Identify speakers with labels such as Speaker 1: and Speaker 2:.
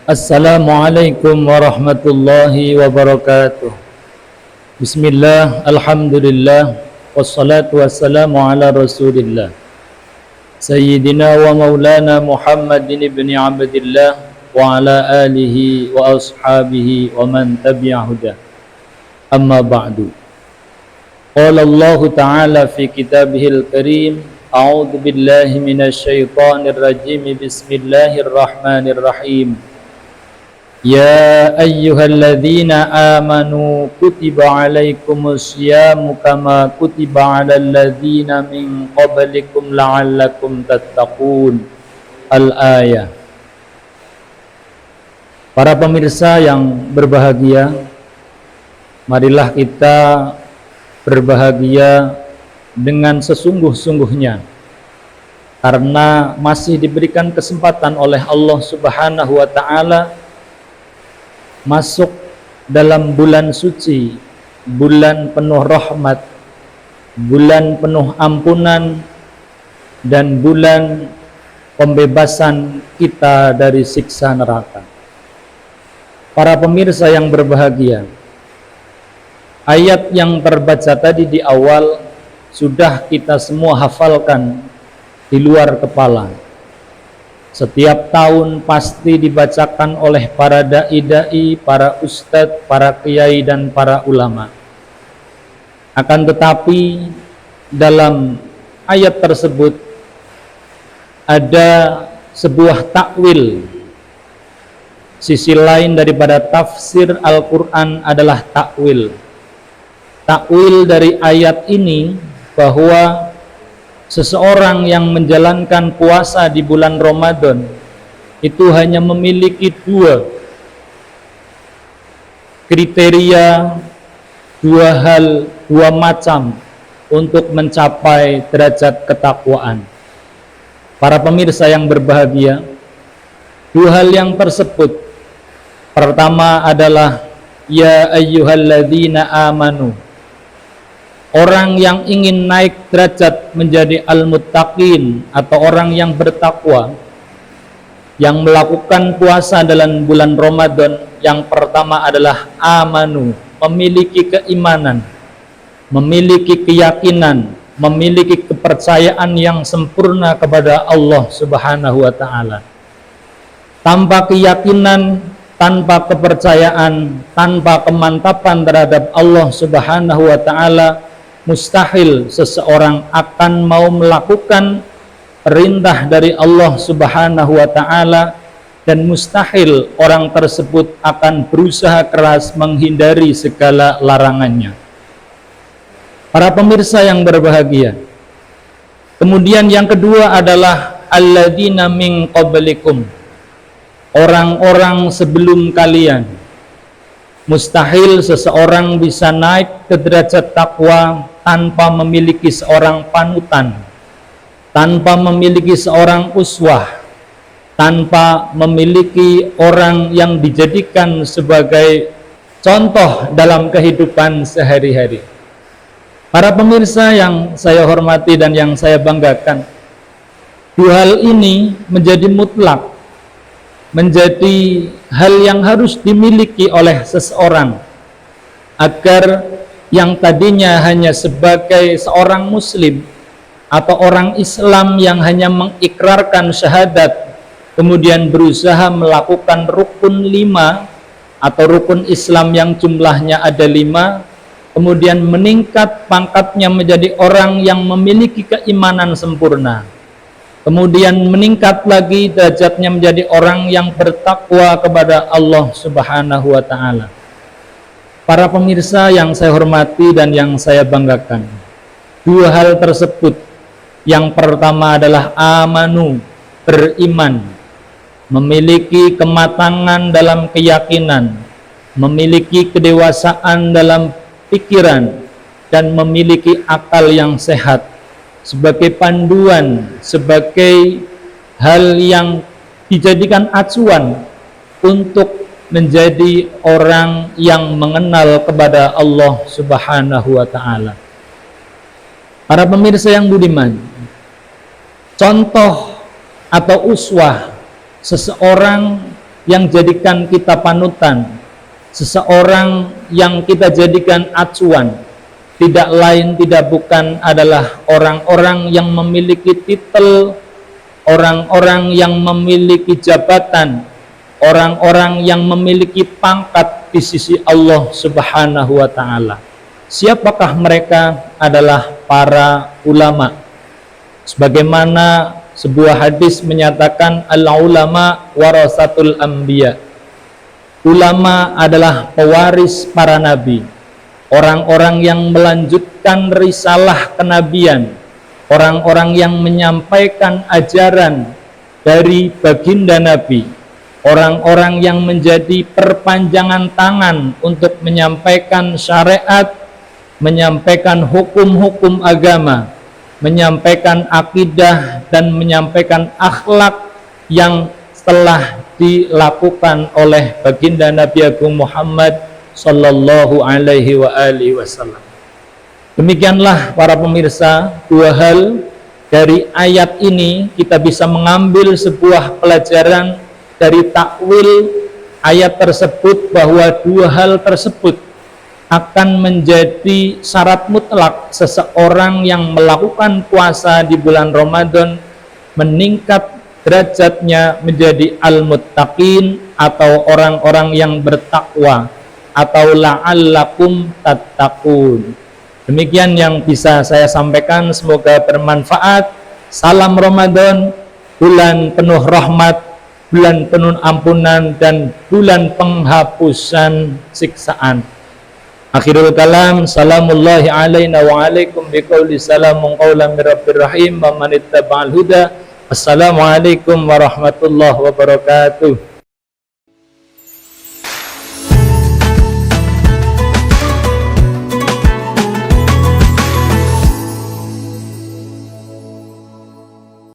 Speaker 1: Assalamualaikum warahmatullahi wabarakatuh. Bismillah, alhamdulillah, wassalatu wassalamu ala rasulillah Sayyidina wa maulana Muhammadin ibn Abdillah wa ala alihi wa ashabihi wa man tabi'ahudah. Amma ba'du. Qala Allah Ta'ala fi kitabihil karim, a'udhu billahi minasyaitanir rajim, bismillahirrahmanirrahim. Ya ayyuhalladzina amanu kutiba alaikumus syiyamu kama kutiba alal ladzina min qablikum la'allakum tattaqun. Al-ayah. Para pemirsa yang berbahagia, marilah kita berbahagia dengan sesungguh-sungguhnya karena masih diberikan kesempatan oleh Allah Subhanahu wa taala masuk dalam bulan suci, bulan penuh rahmat, bulan penuh ampunan, dan bulan pembebasan kita dari siksa neraka. Para pemirsa yang berbahagia, ayat yang terbaca tadi di awal sudah kita semua hafalkan di luar kepala. Setiap tahun pasti dibacakan oleh para da'i-da'i, para ustadz, para kiai, dan para ulama. Akan tetapi dalam ayat tersebut ada sebuah takwil. Sisi lain daripada tafsir Al-Quran adalah takwil. Takwil dari ayat ini bahwa seseorang yang menjalankan puasa di bulan Ramadan itu hanya memiliki dua kriteria, dua macam untuk mencapai derajat ketakwaan. Para pemirsa yang berbahagia, dua hal yang tersebut, pertama adalah ya ayyuhalladzina amanu. Orang yang ingin naik derajat menjadi al-muttaqin atau orang yang bertakwa, yang melakukan puasa dalam bulan Ramadan, yang pertama adalah amanu, memiliki keimanan, memiliki keyakinan, memiliki kepercayaan yang sempurna kepada Allah Subhanahu wa taala. Tanpa keyakinan, tanpa kepercayaan, tanpa kemantapan terhadap Allah Subhanahu wa taala, mustahil seseorang akan mau melakukan perintah dari Allah Subhanahu wa taala, dan mustahil orang tersebut akan berusaha keras menghindari segala larangannya. Para pemirsa yang berbahagia, kemudian yang kedua adalah alladzina min qablikum, orang-orang sebelum kalian. Mustahil seseorang bisa naik ke derajat takwa tanpa memiliki seorang panutan, tanpa memiliki seorang uswah, tanpa memiliki orang yang dijadikan sebagai contoh dalam kehidupan sehari-hari. Para pemirsa yang saya hormati dan yang saya banggakan, dua hal ini menjadi mutlak, menjadi hal yang harus dimiliki oleh seseorang agar yang tadinya hanya sebagai seorang muslim atau orang Islam yang hanya mengikrarkan syahadat, kemudian berusaha melakukan rukun 5 atau rukun Islam yang jumlahnya ada 5, kemudian meningkat pangkatnya menjadi orang yang memiliki keimanan sempurna, kemudian meningkat lagi derajatnya menjadi orang yang bertakwa kepada Allah Subhanahu wa taala. Para pemirsa yang saya hormati dan yang saya banggakan, dua hal tersebut, yang pertama adalah amanu, beriman, memiliki kematangan dalam keyakinan, memiliki kedewasaan dalam pikiran, dan memiliki akal yang sehat sebagai panduan, sebagai hal yang dijadikan acuan untuk menjadi orang yang mengenal kepada Allah Subhanahu wa taala. Para pemirsa yang budiman, contoh atau uswah seseorang yang jadikan kita panutan, seseorang yang kita jadikan acuan, tidak lain tidak bukan adalah orang-orang yang memiliki titel, orang-orang yang memiliki jabatan, orang-orang yang memiliki pangkat di sisi Allah Subhanahu wa ta'ala. Siapakah mereka? Adalah para ulama. Sebagaimana sebuah hadis menyatakan al-ulama warasatul anbiya. Ulama adalah pewaris para nabi, orang-orang yang melanjutkan risalah kenabian, orang-orang yang menyampaikan ajaran dari baginda Nabi, orang-orang yang menjadi perpanjangan tangan untuk menyampaikan syariat, menyampaikan hukum-hukum agama, menyampaikan akidah, dan menyampaikan akhlak yang telah dilakukan oleh baginda Nabi Agung Muhammad sallallahu alaihi wa alihi wasallam. Demikianlah para pemirsa, dua hal dari ayat ini kita bisa mengambil sebuah pelajaran dari takwil ayat tersebut, bahwa dua hal tersebut akan menjadi syarat mutlak seseorang yang melakukan puasa di bulan Ramadan meningkat derajatnya menjadi al-muttaqin, atau orang-orang yang bertakwa, atau la'allakum tattaqun. Demikian yang bisa saya sampaikan, semoga bermanfaat. Salam Ramadan, bulan penuh rahmat, bulan penuh ampunan, dan bulan penghapusan siksaan. Akhirul kalam, salamullahi alaina wa alaikum biqauli salamun qawlan min rabbir rahim wa man ittaba'al huda. Assalamualaikum warahmatullahi wabarakatuh.